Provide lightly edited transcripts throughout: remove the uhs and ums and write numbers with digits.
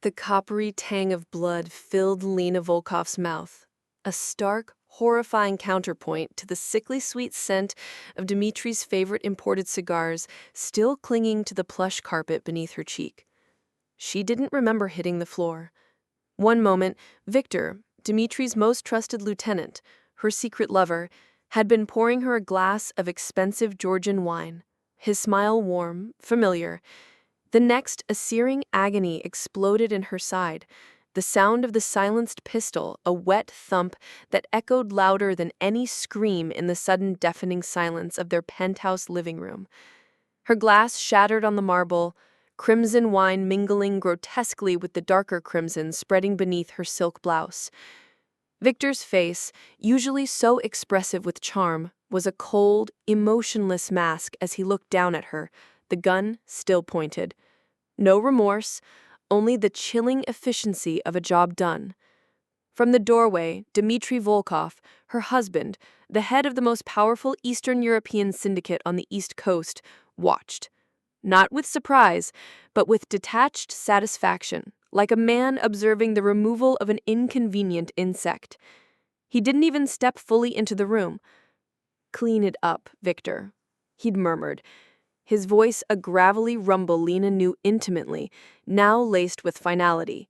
The coppery tang of blood filled Lena Volkov's mouth, a stark, horrifying counterpoint to the sickly sweet scent of Dmitri's favorite imported cigars still clinging to the plush carpet beneath her cheek. She didn't remember hitting the floor. One moment, Victor, Dmitri's most trusted lieutenant, her secret lover, had been pouring her a glass of expensive Georgian wine, his smile warm, familiar. The next, a searing agony exploded in her side, the sound of the silenced pistol, a wet thump that echoed louder than any scream in the sudden deafening silence of their penthouse living room. Her glass shattered on the marble, crimson wine mingling grotesquely with the darker crimson spreading beneath her silk blouse. Victor's face, usually so expressive with charm, was a cold, emotionless mask as he looked down at her, the gun still pointed. No remorse, only the chilling efficiency of a job done. From the doorway, Dmitry Volkov, her husband, the head of the most powerful Eastern European syndicate on the East Coast, watched. Not with surprise, but with detached satisfaction, like a man observing the removal of an inconvenient insect. He didn't even step fully into the room. "Clean it up, Victor," he'd murmured, his voice a gravelly rumble Lena knew intimately, now laced with finality.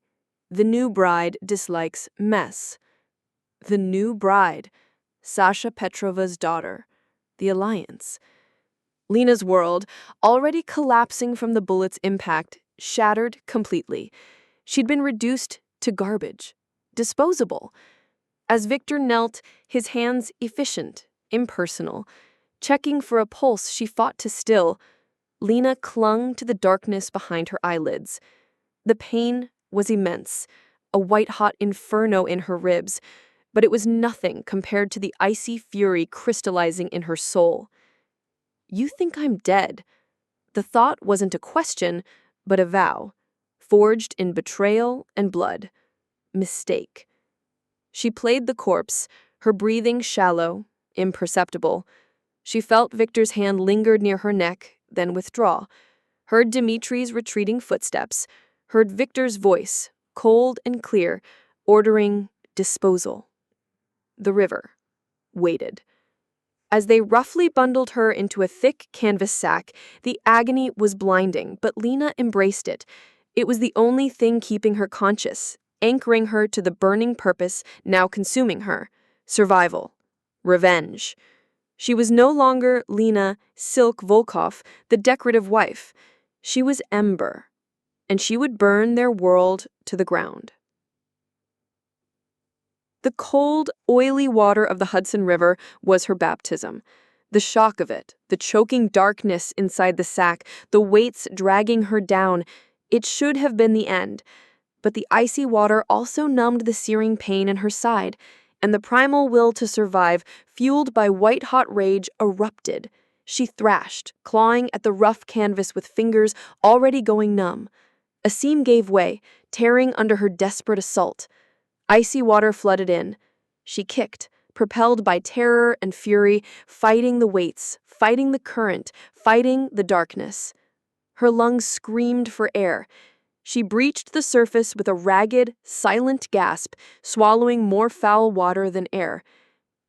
The new bride dislikes mess. The new bride, Sasha Petrova's daughter, the alliance. Lena's world, already collapsing from the bullet's impact, shattered completely. She'd been reduced to garbage, disposable. As Victor knelt, his hands efficient, impersonal, checking for a pulse she fought to still, Lena clung to the darkness behind her eyelids. The pain was immense, a white-hot inferno in her ribs, but it was nothing compared to the icy fury crystallizing in her soul. "You think I'm dead?" The thought wasn't a question, but a vow, forged in betrayal and blood. Mistake. She played the corpse, her breathing shallow, imperceptible. She felt Victor's hand lingered near her neck, then withdraw. Heard Dmitri's retreating footsteps. Heard Victor's voice, cold and clear, ordering disposal. The river waited. As they roughly bundled her into a thick canvas sack, the agony was blinding, but Lena embraced it. It was the only thing keeping her conscious, anchoring her to the burning purpose now consuming her: survival, revenge. She was no longer Lena Silk Volkov, the decorative wife. She was ember, and she would burn their world to the ground. The cold, oily water of the Hudson River was her baptism. The shock of it, the choking darkness inside the sack, the weights dragging her down, it should have been the end. But the icy water also numbed the searing pain in her side, and the primal will to survive, fueled by white-hot rage, erupted. She thrashed, clawing at the rough canvas with fingers already going numb. A seam gave way, tearing under her desperate assault. Icy water flooded in. She kicked, propelled by terror and fury, fighting the weights, fighting the current, fighting the darkness. Her lungs screamed for air. She breached the surface with a ragged, silent gasp, swallowing more foul water than air.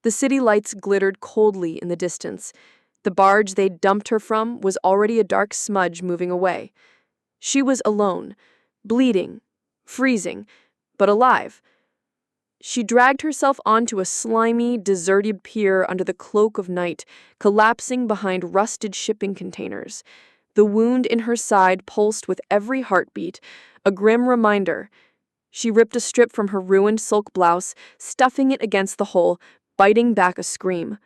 The city lights glittered coldly in the distance. The barge they'd dumped her from was already a dark smudge moving away. She was alone, bleeding, freezing, but alive. She dragged herself onto a slimy, deserted pier under the cloak of night, collapsing behind rusted shipping containers. The wound in her side pulsed with every heartbeat, a grim reminder. She ripped a strip from her ruined silk blouse, stuffing it against the hole, biting back a scream.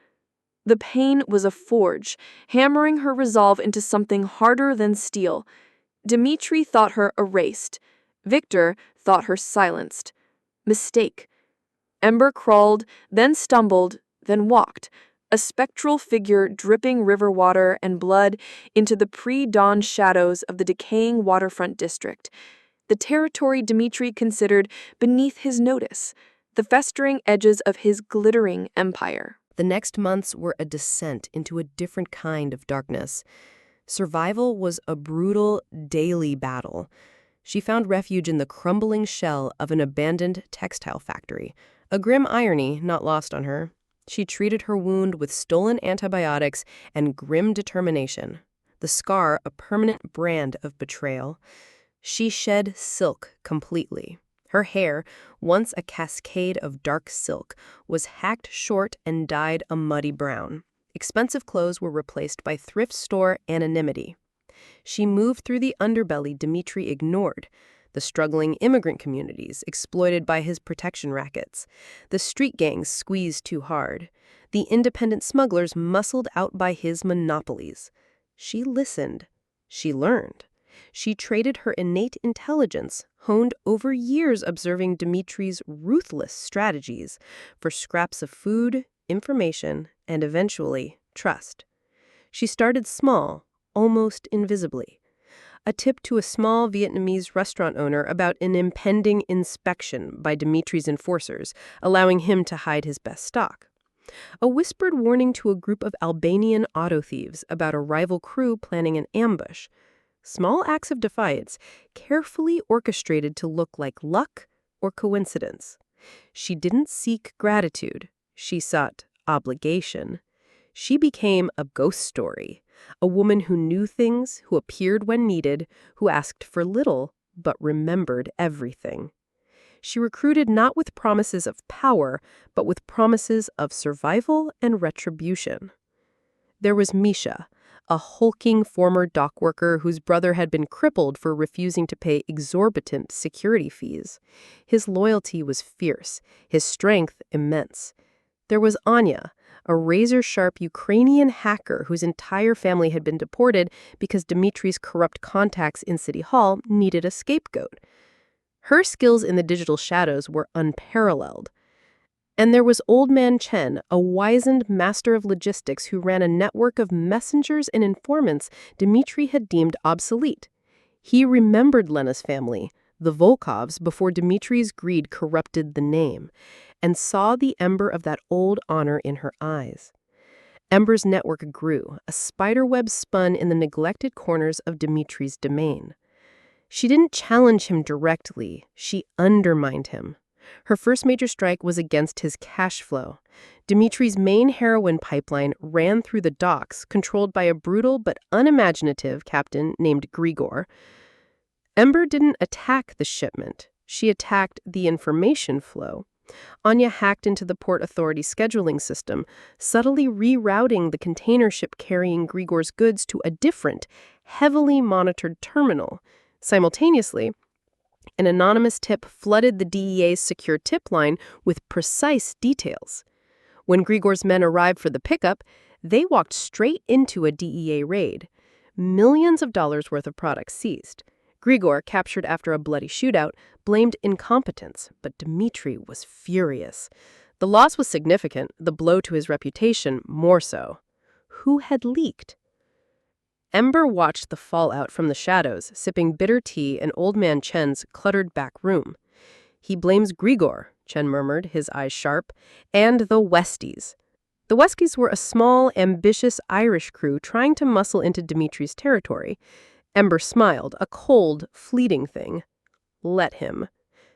The pain was a forge, hammering her resolve into something harder than steel. Dmitri thought her erased. Victor thought her silenced. Mistake. Ember crawled, then stumbled, then walked, a spectral figure dripping river water and blood into the pre-dawn shadows of the decaying waterfront district. The territory Dmitri considered beneath his notice, the festering edges of his glittering empire. The next months were a descent into a different kind of darkness. Survival was a brutal, daily battle. She found refuge in the crumbling shell of an abandoned textile factory, a grim irony not lost on her. She treated her wound with stolen antibiotics and grim determination, the scar a permanent brand of betrayal. She shed silk completely. Her hair, once a cascade of dark silk, was hacked short and dyed a muddy brown. Expensive clothes were replaced by thrift store anonymity. She moved through the underbelly Dmitri ignored, the struggling immigrant communities exploited by his protection rackets, the street gangs squeezed too hard, the independent smugglers muscled out by his monopolies. She listened. She learned. She traded her innate intelligence, honed over years observing Dmitri's ruthless strategies, for scraps of food, information, and eventually, trust. She started small, almost invisibly. A tip to a small Vietnamese restaurant owner about an impending inspection by Dmitri's enforcers, allowing him to hide his best stock. A whispered warning to a group of Albanian auto thieves about a rival crew planning an ambush. Small acts of defiance, carefully orchestrated to look like luck or coincidence. She didn't seek gratitude. She sought obligation. She became a ghost story, a woman who knew things, who appeared when needed, who asked for little, but remembered everything. She recruited not with promises of power, but with promises of survival and retribution. There was Misha, a hulking former dock worker whose brother had been crippled for refusing to pay exorbitant security fees. His loyalty was fierce, his strength immense. There was Anya, a razor-sharp Ukrainian hacker whose entire family had been deported because Dmitri's corrupt contacts in City Hall needed a scapegoat. Her skills in the digital shadows were unparalleled. And there was Old Man Chen, a wizened master of logistics who ran a network of messengers and informants Dmitri had deemed obsolete. He remembered Lena's family, the Volkovs, before Dmitri's greed corrupted the name, and saw the ember of that old honor in her eyes. Ember's network grew, a spiderweb spun in the neglected corners of Dmitri's domain. She didn't challenge him directly, she undermined him. Her first major strike was against his cash flow. Dmitri's main heroin pipeline ran through the docks, controlled by a brutal but unimaginative captain named Grigor. Ember didn't attack the shipment. She attacked the information flow. Anya hacked into the Port Authority scheduling system, subtly rerouting the container ship carrying Grigor's goods to a different, heavily monitored terminal. Simultaneously, an anonymous tip flooded the DEA's secure tip line with precise details. When Grigor's men arrived for the pickup, they walked straight into a DEA raid. Millions of dollars worth of products seized. Grigor, captured after a bloody shootout, blamed incompetence, but Dmitri was furious. The loss was significant, the blow to his reputation more so. Who had leaked? Ember watched the fallout from the shadows, sipping bitter tea in Old Man Chen's cluttered back room. He blames Grigor, Chen murmured, his eyes sharp, and the Westies. The Westies were a small, ambitious Irish crew trying to muscle into Dmitri's territory. Ember smiled, a cold, fleeting thing. Let him.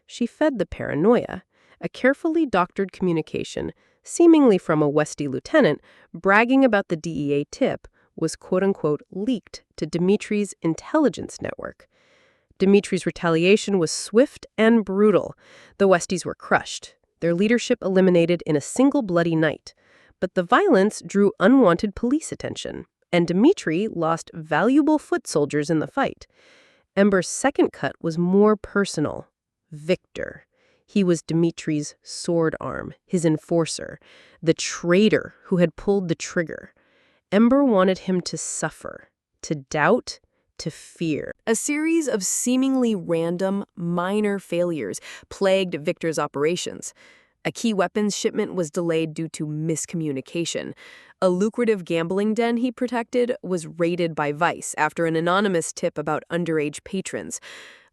She fed the paranoia, a carefully doctored communication, seemingly from a Westie lieutenant, bragging about the DEA tip, was quote-unquote leaked to Dmitri's intelligence network. Dmitri's retaliation was swift and brutal. The Westies were crushed, their leadership eliminated in a single bloody night. But the violence drew unwanted police attention, and Dmitri lost valuable foot soldiers in the fight. Ember's second cut was more personal. Victor. He was Dmitri's sword arm, his enforcer, the traitor who had pulled the trigger. Ember wanted him to suffer, to doubt, to fear. A series of seemingly random, minor failures plagued Victor's operations. A key weapons shipment was delayed due to miscommunication. A lucrative gambling den he protected was raided by Vice after an anonymous tip about underage patrons.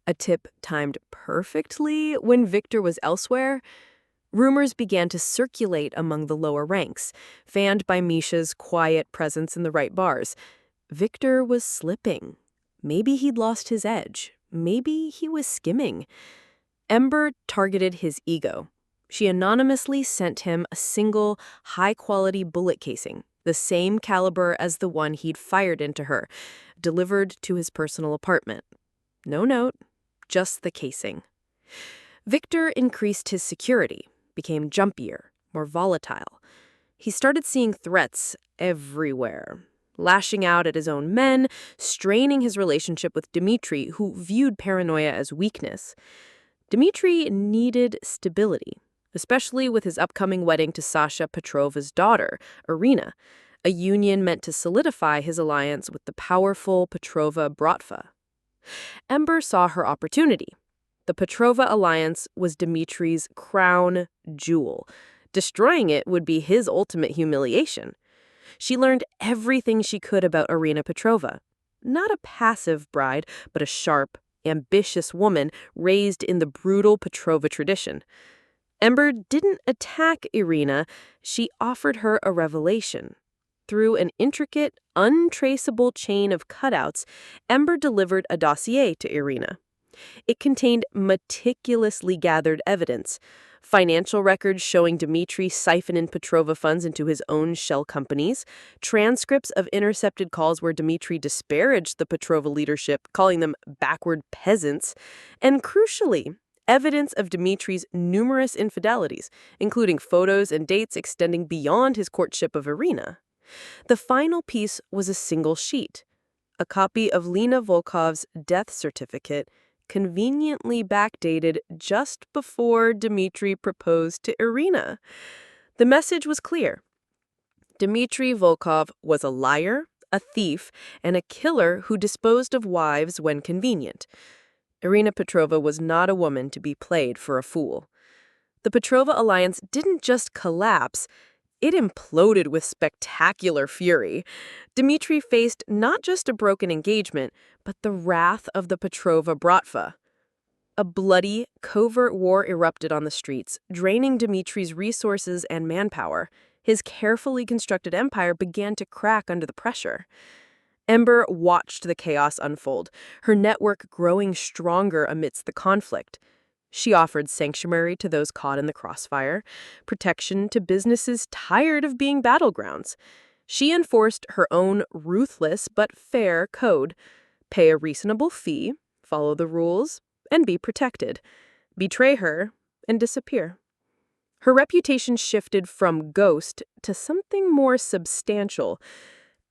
A tip timed perfectly when Victor was elsewhere. Rumors began to circulate among the lower ranks, fanned by Misha's quiet presence in the right bars. Victor was slipping. Maybe he'd lost his edge. maybe he was skimming. Ember targeted his ego. She anonymously sent him a single, high-quality bullet casing, the same caliber as the one he'd fired into her, delivered to his personal apartment. No note, just the casing. Victor increased his security, became jumpier, more volatile. He started seeing threats everywhere, lashing out at his own men, straining his relationship with Dmitri, who viewed paranoia as weakness. Dmitri needed stability, especially with his upcoming wedding to Sasha Petrova's daughter, Irina, a union meant to solidify his alliance with the powerful Petrova Bratva. Ember saw her opportunity. The Petrova alliance was Dmitri's crown jewel. Destroying it would be his ultimate humiliation. She learned everything she could about Irina Petrova. Not a passive bride, but a sharp, ambitious woman raised in the brutal Petrova tradition. Ember didn't attack Irina, she offered her a revelation. Through an intricate, untraceable chain of cutouts, Ember delivered a dossier to Irina. It contained meticulously gathered evidence, financial records showing Dmitri siphoning Petrova funds into his own shell companies, transcripts of intercepted calls where Dmitri disparaged the Petrova leadership, calling them backward peasants, and crucially, evidence of Dmitri's numerous infidelities, including photos and dates extending beyond his courtship of Irina. The final piece was a single sheet, a copy of Lena Volkov's death certificate, conveniently backdated just before Dmitri proposed to Irina. The message was clear. Dmitri Volkov was a liar, a thief, and a killer who disposed of wives when convenient. Irina Petrova was not a woman to be played for a fool. The Petrova alliance didn't just collapse, it imploded with spectacular fury. Dmitri faced not just a broken engagement, but the wrath of the Petrova Bratva. A bloody, covert war erupted on the streets, draining Dmitri's resources and manpower. His carefully constructed empire began to crack under the pressure. Ember watched the chaos unfold, her network growing stronger amidst the conflict. She offered sanctuary to those caught in the crossfire, protection to businesses tired of being battlegrounds. She enforced her own ruthless but fair code: pay a reasonable fee, follow the rules, and be protected. Betray her and disappear. Her reputation shifted from ghost to something more substantial.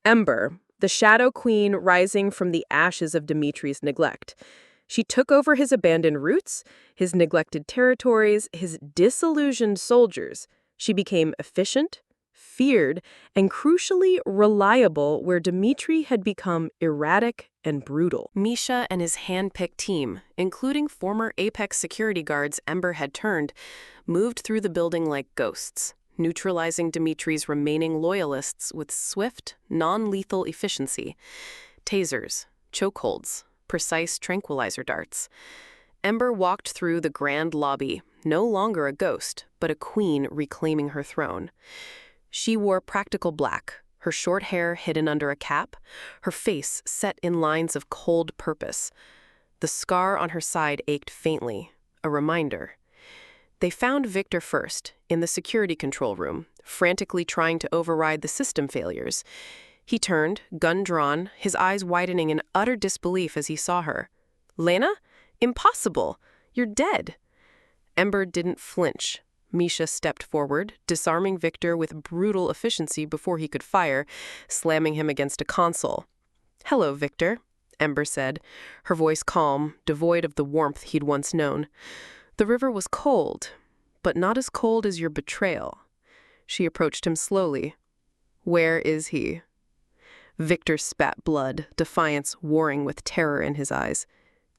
Ember, the shadow queen rising from the ashes of Dmitri's neglect. She took over his abandoned roots, his neglected territories, his disillusioned soldiers. She became efficient, feared, and crucially reliable where Dmitri had become erratic and brutal. Misha and his hand-picked team, including former Apex security guards Ember had turned, moved through the building like ghosts, neutralizing Dmitri's remaining loyalists with swift, non-lethal efficiency. Tasers, chokeholds, precise tranquilizer darts. Ember walked through the grand lobby, no longer a ghost, but a queen reclaiming her throne. She wore practical black, her short hair hidden under a cap, her face set in lines of cold purpose. The scar on her side ached faintly, a reminder. They found Victor first, in the security control room, frantically trying to override the system failures. He turned, gun drawn, his eyes widening in utter disbelief as he saw her. "Lena? Impossible! You're dead!" Ember didn't flinch. Misha stepped forward, disarming Victor with brutal efficiency before he could fire, slamming him against a console. "Hello, Victor," Ember said, her voice calm, devoid of the warmth he'd once known. "The river was cold, but not as cold as your betrayal." She approached him slowly. "Where is he?" Victor spat blood, defiance warring with terror in his eyes.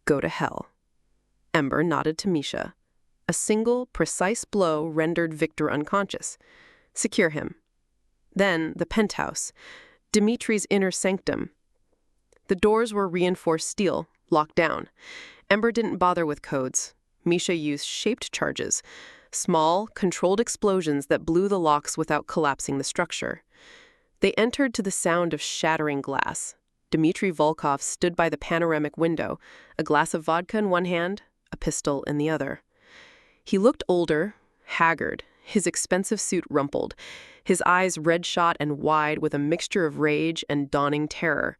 "Go to hell." Ember nodded to Misha. A single, precise blow rendered Victor unconscious. "Secure him." Then the penthouse, Dmitri's inner sanctum. The doors were reinforced steel, locked down. Ember didn't bother with codes. Misha used shaped charges, small, controlled explosions that blew the locks without collapsing the structure. They entered to the sound of shattering glass. Dmitry Volkov stood by the panoramic window, a glass of vodka in one hand, a pistol in the other. He looked older, haggard, his expensive suit rumpled, his eyes red-shot and wide with a mixture of rage and dawning terror.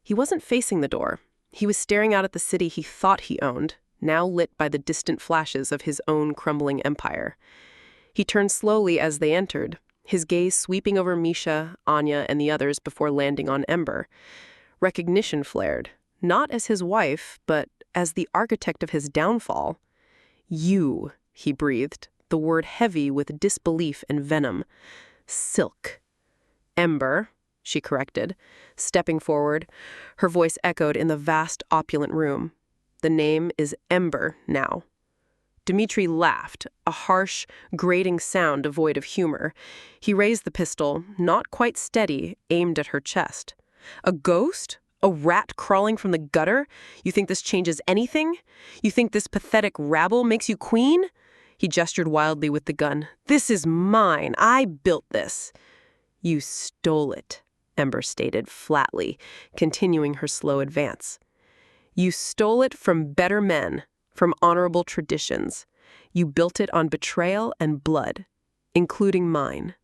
He wasn't facing the door. He was staring out at the city he thought he owned, now lit by the distant flashes of his own crumbling empire. He turned slowly as they entered, his gaze sweeping over Misha, Anya, and the others before landing on Ember. Recognition flared, not as his wife, but as the architect of his downfall. "You," he breathed, the word heavy with disbelief and venom. "Silk." "Ember," she corrected, stepping forward. Her voice echoed in the vast, opulent room. "The name is Ember now." Dmitry laughed, a harsh, grating sound devoid of humor. He raised the pistol, not quite steady, aimed at her chest. "A ghost? A rat crawling from the gutter? You think this changes anything? You think this pathetic rabble makes you queen?" He gestured wildly with the gun. "This is mine. I built this." "You stole it," Ember stated flatly, continuing her slow advance. "You stole it from better men, from honorable traditions. You built it on betrayal and blood, including mine."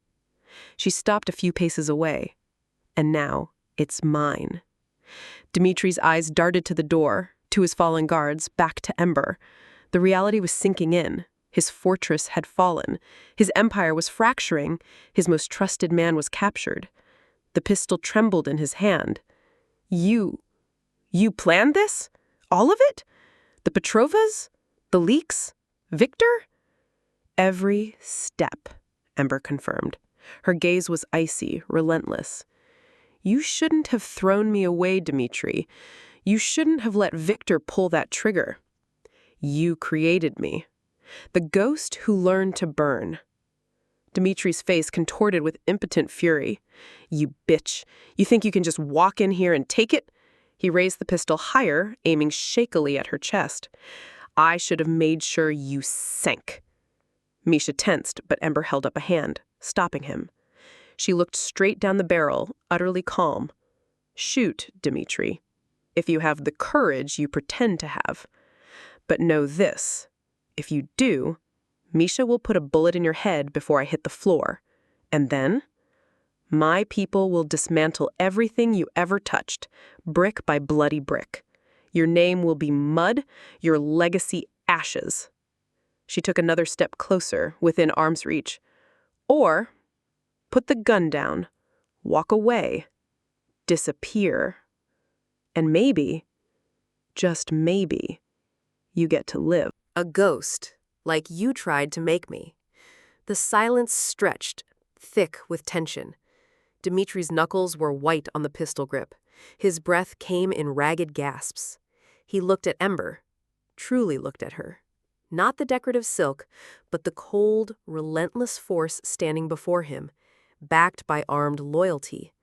She stopped a few paces away. "And now it's mine." Dmitry's eyes darted to the door, to his fallen guards, back to Ember. The reality was sinking in. His fortress had fallen. His empire was fracturing. His most trusted man was captured. The pistol trembled in his hand. You planned this? All of it? The Petrovas? The leaks? Victor?" "Every step," Ember confirmed. Her gaze was icy, relentless. "You shouldn't have thrown me away, Dmitry. You shouldn't have let Victor pull that trigger. You created me. The ghost who learned to burn." Dmitry's face contorted with impotent fury. "You bitch. You think you can just walk in here and take it?" He raised the pistol higher, aiming shakily at her chest. "I should have made sure you sank." Misha tensed, but Ember held up a hand, stopping him. She looked straight down the barrel, utterly calm. "Shoot, Dmitry, if you have the courage you pretend to have. But know this. If you do, Misha will put a bullet in your head before I hit the floor. And then, my people will dismantle everything you ever touched, brick by bloody brick. Your name will be mud, your legacy ashes." She took another step closer, within arm's reach. "Or, put the gun down, walk away, disappear. And maybe, just maybe, you get to live." A ghost, like you tried to make me. The silence stretched, thick with tension. Dmitry's knuckles were white on the pistol grip. His breath came in ragged gasps. He looked at Ember, truly looked at her. Not the decorative silk, but the cold, relentless force standing before him, backed by armed loyalty.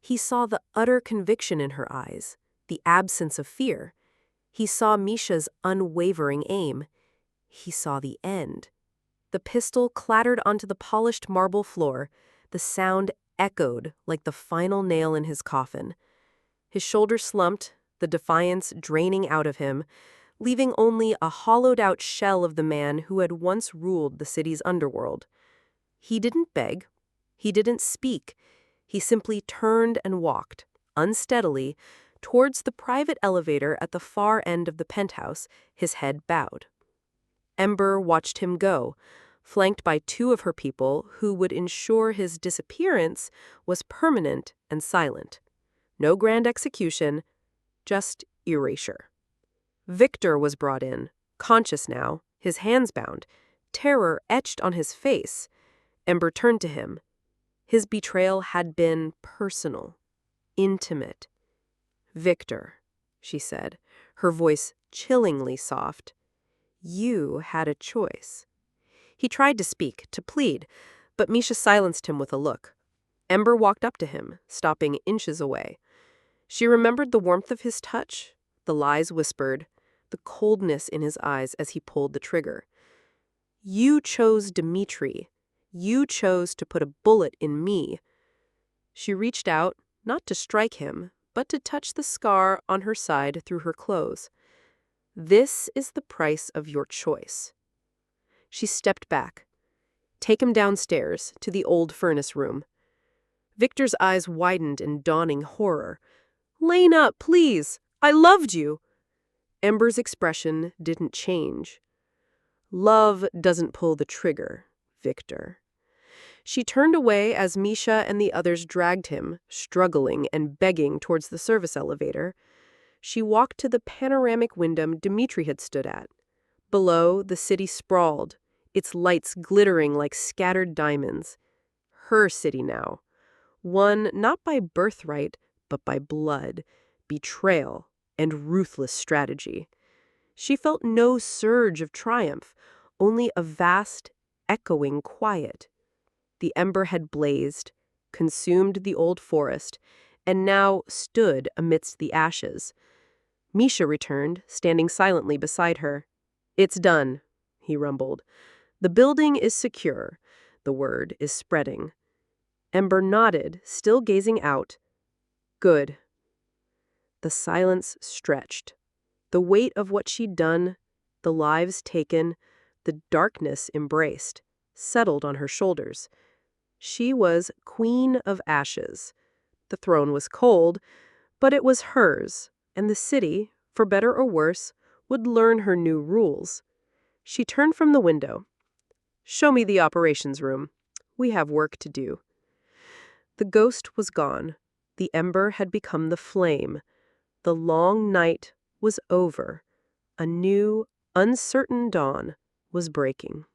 He saw the utter conviction in her eyes, the absence of fear. He saw Misha's unwavering aim. He saw the end. The pistol clattered onto the polished marble floor. The sound echoed like the final nail in his coffin. His shoulders slumped, the defiance draining out of him, leaving only a hollowed-out shell of the man who had once ruled the city's underworld. He didn't beg. He didn't speak. He simply turned and walked, unsteadily, towards the private elevator at the far end of the penthouse, his head bowed. Ember watched him go, flanked by two of her people who would ensure his disappearance was permanent and silent. No grand execution, just erasure. Victor was brought in, conscious now, his hands bound, terror etched on his face. Ember turned to him. His betrayal had been personal, intimate. "Victor," she said, her voice chillingly soft, "you had a choice." He tried to speak, to plead, but Misha silenced him with a look. Ember walked up to him, stopping inches away. She remembered the warmth of his touch, the lies whispered, the coldness in his eyes as he pulled the trigger. "You chose Dmitry. You chose to put a bullet in me." She reached out, not to strike him, but to touch the scar on her side through her clothes. This is the price of your choice. She stepped back. Take him downstairs to the old furnace room. Victor's eyes widened in dawning horror. Lena, please! I loved you! Ember's expression didn't change. Love doesn't pull the trigger, Victor. She turned away as Misha and the others dragged him, struggling and begging towards the service elevator. She walked to the panoramic window Dmitri had stood at. Below, the city sprawled, its lights glittering like scattered diamonds. Her city now. One not by birthright, but by blood, betrayal, and ruthless strategy. She felt no surge of triumph, only a vast, echoing quiet. The ember had blazed, consumed the old forest, and now stood amidst the ashes. Misha returned, standing silently beside her. It's done, he rumbled. The building is secure. The word is spreading. Ember nodded, still gazing out. Good. The silence stretched. The weight of what she'd done, the lives taken, the darkness embraced, settled on her shoulders. She was Queen of Ashes. The throne was cold, but it was hers, and the city, for better or worse, would learn her new rules. She turned from the window. Show me the operations room. We have work to do. The ghost was gone. The ember had become the flame. The long night was over. A new, uncertain dawn was breaking.